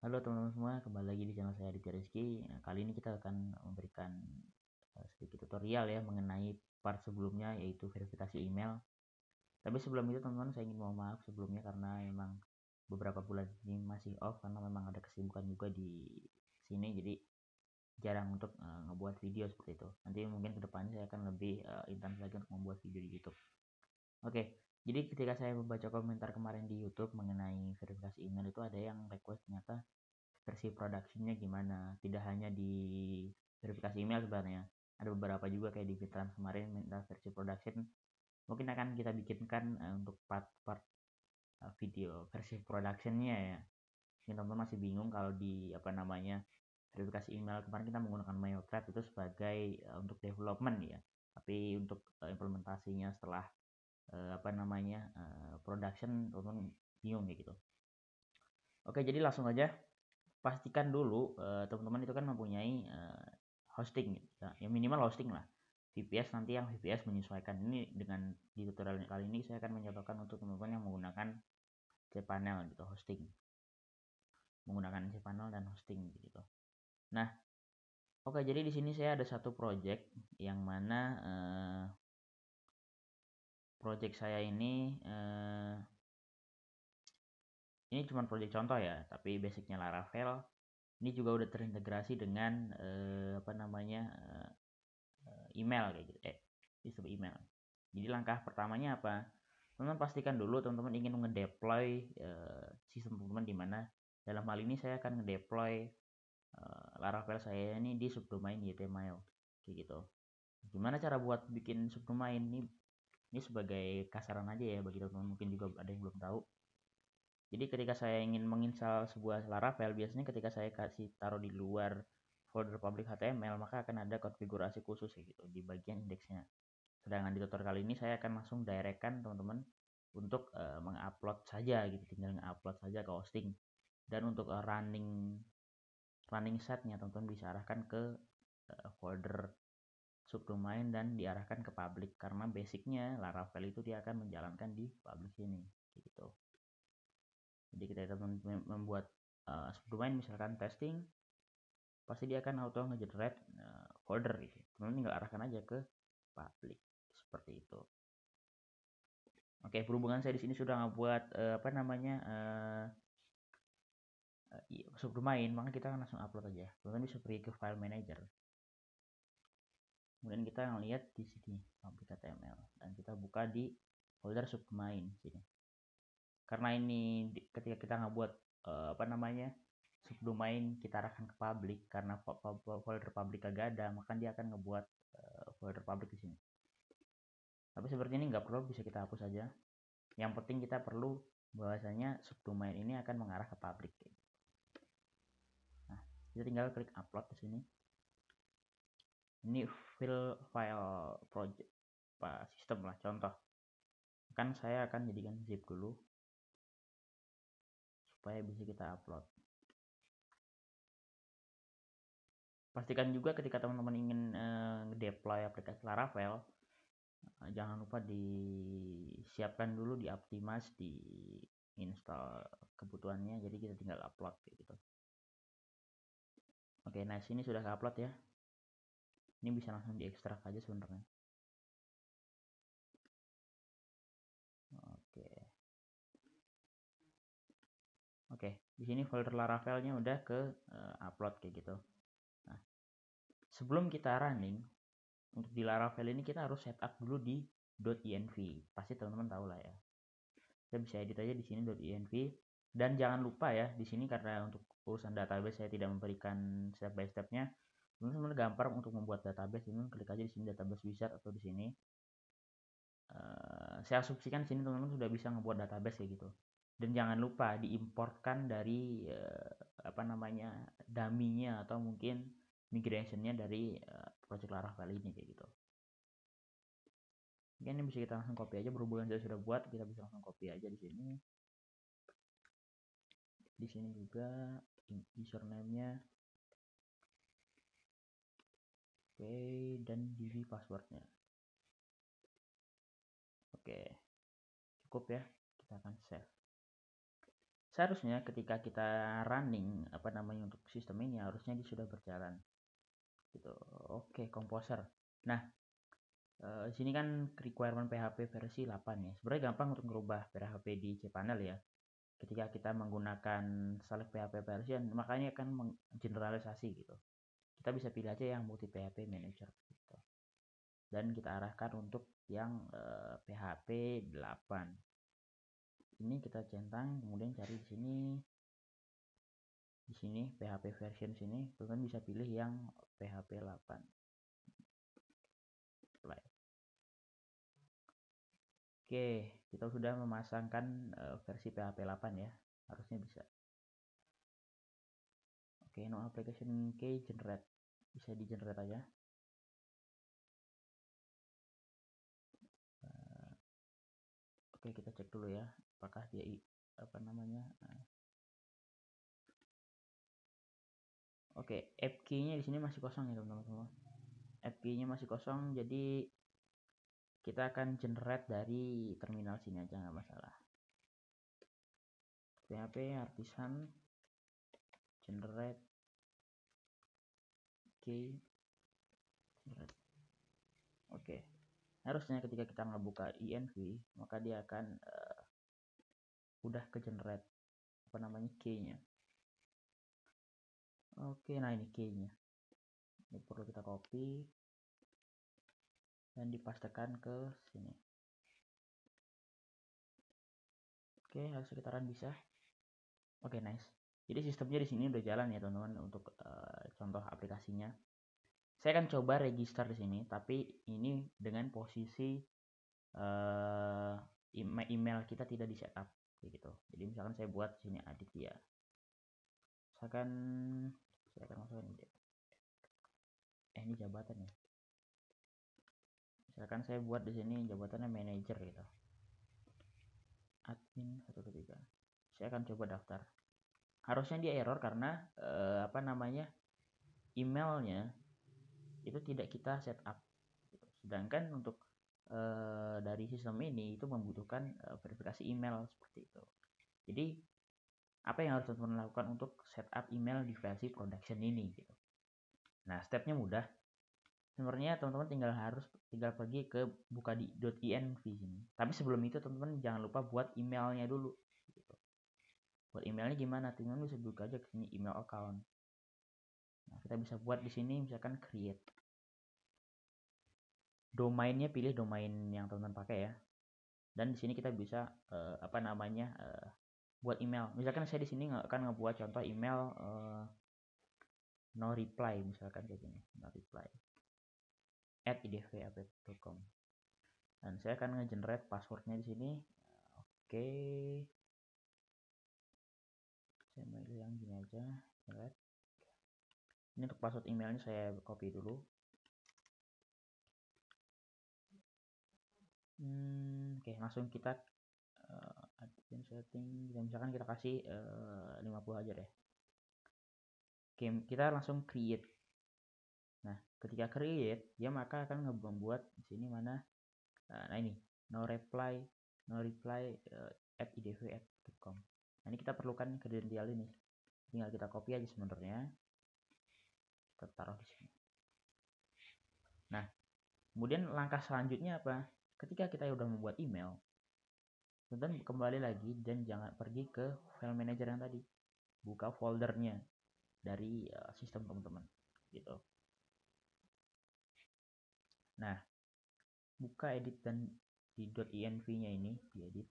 Halo teman-teman semua, kembali lagi di channel saya Aditya Rizky. Nah, kali ini kita akan memberikan sedikit tutorial ya mengenai part sebelumnya, yaitu verifikasi email. Tapi sebelum itu teman-teman, saya ingin mohon maaf sebelumnya karena memang beberapa bulan ini masih off karena memang ada kesibukan juga di sini, jadi jarang untuk ngebuat video seperti itu. Nanti mungkin kedepannya saya akan lebih intens lagi untuk membuat video di YouTube. Oke, jadi ketika saya membaca komentar kemarin di YouTube mengenai verifikasi email, itu ada yang request ternyata versi productionnya gimana, tidak hanya di verifikasi email sebenarnya, ada beberapa juga kayak di Fitran kemarin minta versi production. Mungkin akan kita bikinkan untuk part-part video versi productionnya ya. Mungkin teman-teman masih bingung kalau di verifikasi email kemarin kita menggunakan Mailcraft itu sebagai untuk development ya, tapi untuk implementasinya setelah production teman-teman bingung kayak gitu. Oke, jadi langsung aja pastikan dulu teman-teman itu kan mempunyai hosting ya minimal hosting lah. VPS nanti yang VPS menyesuaikan ini dengan di tutorial kali ini saya akan mencontohkan untuk teman-teman yang menggunakan cPanel gitu, hosting menggunakan cPanel dan hosting gitu. Nah, oke, jadi di sini saya ada satu project yang mana project saya ini cuma project contoh ya, tapi basicnya Laravel. Ini juga udah terintegrasi dengan email kayak gitu, sistem email. Jadi langkah pertamanya apa? Teman-teman pastikan dulu teman-teman ingin ngedeploy sistem teman-teman di mana. Dalam hal ini saya akan ngedeploy Laravel saya ini di subdomain ytmail kayak gitu. Gimana cara buat bikin subdomain ini sebagai kasaran aja ya bagi teman-teman, mungkin juga ada yang belum tahu. Jadi ketika saya ingin menginstal sebuah Laravel, biasanya ketika saya kasih taruh di luar folder public HTML, maka akan ada konfigurasi khusus gitu di bagian indeksnya. Sedangkan di tutorial kali ini saya akan langsung directkan teman-teman untuk mengupload saja gitu, tinggal nge-upload saja ke hosting. Dan untuk running setnya teman-teman bisa arahkan ke folder subdomain dan diarahkan ke public, karena basicnya Laravel itu dia akan menjalankan di public ini gitu. Jadi kita membuat subdomain misalkan testing, pasti dia akan auto nge-generate folder gitu. Teman tinggal arahkan aja ke public seperti itu. Oke, berhubungan saya di sini sudah ngebuat subdomain, maka kita akan langsung upload aja. Teman bisa pergi ke file manager. Kemudian kita lihat di sini public HTML dan kita buka di folder subdomain sini. Karena ini ketika kita ngebuat subdomain kita arahkan ke public, karena folder public kagak ada, maka dia akan ngebuat folder public di sini. Tapi seperti ini nggak perlu, bisa kita hapus aja. Yang penting kita perlu bahwasanya subdomain ini akan mengarah ke public. Nah, kita tinggal klik upload di sini. Ini file project sistem lah, contoh. Kan saya akan jadikan zip dulu supaya bisa kita upload. Pastikan juga ketika teman-teman ingin deploy aplikasi Laravel, jangan lupa disiapkan dulu, dioptimize, di install kebutuhannya, jadi kita tinggal upload gitu. Oke, nah sini sudah upload ya. Ini bisa langsung diekstrak aja sebenarnya. Oke, di sini folder Laravelnya udah ke upload kayak gitu. Nah, sebelum kita running untuk di Laravel ini kita harus setup dulu di .env. Pasti teman-teman tahu lah ya. Kita bisa edit aja di sini .env, dan jangan lupa ya di sini, karena untuk urusan database saya tidak memberikan step by stepnya. Teman-teman gampang untuk membuat database, teman klik aja di sini database wizard atau di sini. Saya asumsikan sini teman-teman sudah bisa ngebuat database kayak gitu. Dan jangan lupa diimportkan dari dummy-nya atau mungkin migration-nya dari project Laravel ini kayak gitu. Mungkin ini bisa kita langsung copy aja, berhubungan saya sudah buat, kita bisa langsung copy aja di sini. Di sini juga username-nya. Oke, dan db passwordnya. Oke, cukup ya, kita akan save. seharusnya ketika kita running untuk sistem ini harusnya dia sudah berjalan gitu. Oke, Composer. Nah, di sini kan requirement PHP versi 8 ya. Sebenarnya gampang untuk merubah PHP di cPanel ya. Ketika kita menggunakan select PHP version, makanya akan generalisasi gitu. Kita bisa pilih aja yang multi PHP manager gitu. Dan kita arahkan untuk yang PHP 8. Ini kita centang, kemudian cari di sini. Di sini PHP version sini, teman bisa pilih yang PHP 8. Play. Oke, kita sudah memasangkan versi PHP 8 ya. Harusnya bisa. Oke, no application key generate. Bisa di generate aja. Oke, kita cek dulu ya, apakah dia Oke, app key-nya di sini masih kosong ya teman-teman semua. App key-nya masih kosong, jadi kita akan generate dari terminal sini aja, nggak masalah. PHP artisan generate key generate. Oke, harusnya ketika kita ngebuka env, maka dia akan udah ke generate key-nya. Oke, nah ini key-nya. Ini perlu kita copy dan dipastekan ke sini. Oke, harus sekitaran bisa. Oke, nice. Jadi sistemnya di sini udah jalan ya teman-teman untuk contoh aplikasinya. Saya akan coba register di sini, tapi ini dengan posisi email kita tidak di setup gitu. Jadi misalkan saya buat sini Aditya. Misalkan saya akan masukkan ini jabatan ya. Misalkan saya buat di sini jabatannya manager gitu. Admin 123. Saya akan coba daftar. Harusnya dia error karena emailnya itu tidak kita setup. Sedangkan untuk dari sistem ini itu membutuhkan verifikasi email seperti itu. Jadi apa yang harus teman-teman lakukan untuk setup email di versi production ini gitu. Nah, stepnya mudah. Sebenarnya teman-teman tinggal pergi ke buka di .env sini. Tapi sebelum itu teman-teman jangan lupa buat emailnya dulu gitu. Buat emailnya gimana? Teman-teman bisa buka aja ke sini email account. Nah, kita bisa buat di sini misalkan create. Domainnya pilih domain yang teman-teman pakai ya. Dan di sini kita bisa buat email. Misalkan saya di sini akan ngebuat contoh email no reply misalkan kayak gini, no reply @idvapp.com. Dan saya akan nge-generate passwordnya di sini. Oke. Saya pilih yang gini aja, generate. Ini untuk password emailnya saya copy dulu. Oke, langsung kita admin setting dan misalkan kita kasih 50 aja deh. Oke, kita langsung create. Nah, ketika create dia maka akan membuat di sini mana nah ini no reply @idv@com. Nah, ini kita perlukan kredensial ini. Tinggal kita copy aja sebenarnya. Kita taruh di sini. Nah, kemudian langkah selanjutnya apa? Ketika kita udah membuat email, teman-teman kembali lagi dan jangan pergi ke file manager yang tadi. Buka foldernya dari sistem teman-teman gitu. Nah, buka edit dan di .env-nya ini diedit.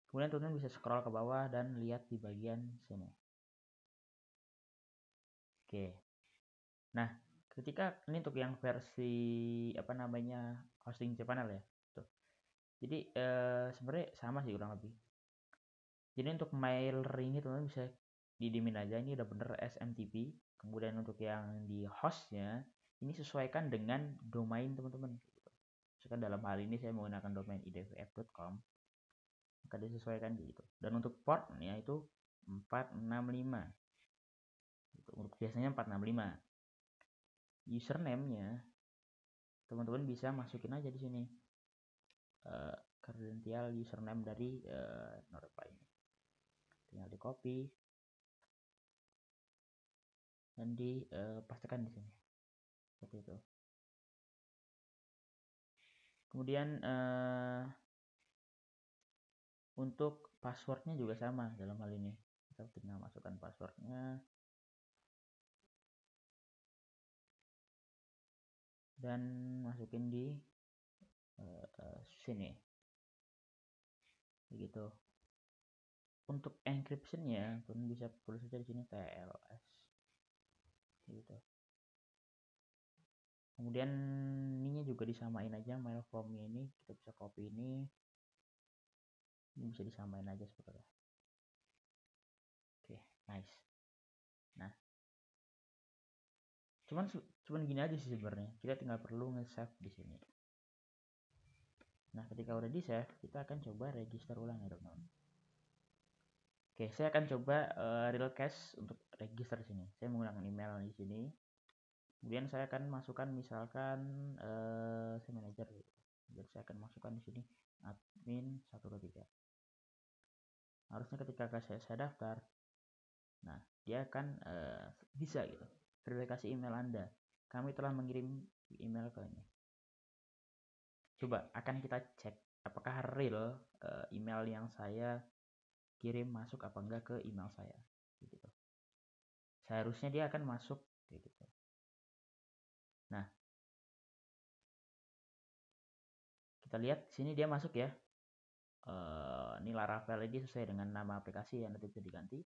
Kemudian teman-teman bisa scroll ke bawah dan lihat di bagian sini. Oke. Nah, ketika ini untuk yang versi hosting cPanel ya. Tuh. Jadi sebenarnya sama sih kurang lebih. Jadi untuk mail ini teman-teman bisa didimin aja, ini udah bener SMTP. Kemudian untuk yang di hostnya ini sesuaikan dengan domain teman-teman. Misalkan dalam hal ini saya menggunakan domain idvapp.com, maka disesuaikan gitu. Dan untuk portnya itu 465. Untuk biasanya 465. Username-nya teman-teman bisa masukin aja di sini. kredensial username dari NoReply ini. Tinggal di copy dan dipastikan di sini seperti itu. Kemudian untuk passwordnya juga sama dalam hal ini, kita tinggal masukkan passwordnya dan masukin di sini begitu. Untuk encryptionnya pun bisa tulis saja di sini TLS gitu. Kemudian ininya juga disamain aja, mail formnya ini kita bisa copy ini bisa disamain aja seperti itu. Oke, nice. Nah, cuman gini aja sih sebenarnya, kita tinggal perlu nge-save di sini. Nah, ketika udah di save, kita akan coba register ulang ya teman-teman. Oke, saya akan coba real cash untuk register di sini. Saya menggunakan email di sini. Kemudian saya akan masukkan misalkan saya manajer gitu. Jadi saya akan masukkan di sini admin 123. Harusnya ketika saya daftar, nah dia akan bisa gitu verifikasi email Anda. Kami telah mengirim email ke ini. Coba akan kita cek apakah real email yang saya kirim masuk apa enggak ke email saya gitu. Seharusnya dia akan masuk kayak gitu. Nah, kita lihat sini dia masuk ya. Ini Laravel ini sesuai dengan nama aplikasi yang nanti bisa diganti,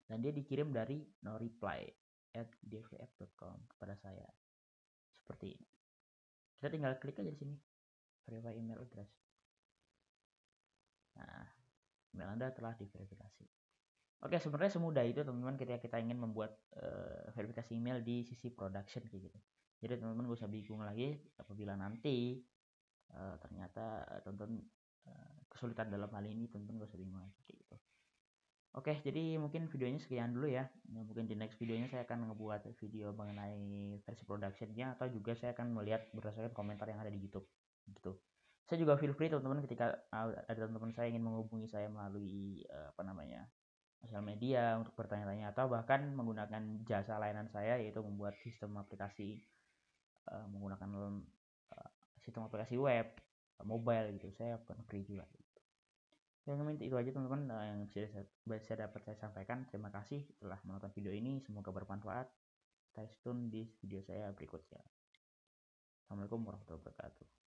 dan dia dikirim dari noreply@dvf.com kepada saya seperti ini. Kita tinggal klik aja di sini verify email address. Nah, email Anda telah diverifikasi. Oke, sebenarnya semudah itu teman-teman ketika kita ingin membuat verifikasi email di sisi production kayak gitu. Jadi teman-teman gak usah bingung lagi apabila nanti ternyata teman-teman kesulitan dalam hal ini, teman-teman gak usah bingung lagi kayak gitu. Oke, jadi mungkin videonya sekian dulu ya. Mungkin di next videonya saya akan ngebuat video mengenai versi productionnya, atau juga saya akan melihat berdasarkan komentar yang ada di YouTube gitu. Saya juga feel free teman-teman ketika ada teman-teman saya ingin menghubungi saya melalui sosial media untuk bertanya-tanya, atau bahkan menggunakan jasa layanan saya yaitu membuat sistem aplikasi menggunakan sistem aplikasi web, mobile gitu. Saya bukan free juga gitu. Yang itu aja teman-teman yang saya dapat saya sampaikan. Terima kasih telah menonton video ini, semoga bermanfaat. Stay tune di video saya berikutnya. Assalamualaikum warahmatullahi wabarakatuh.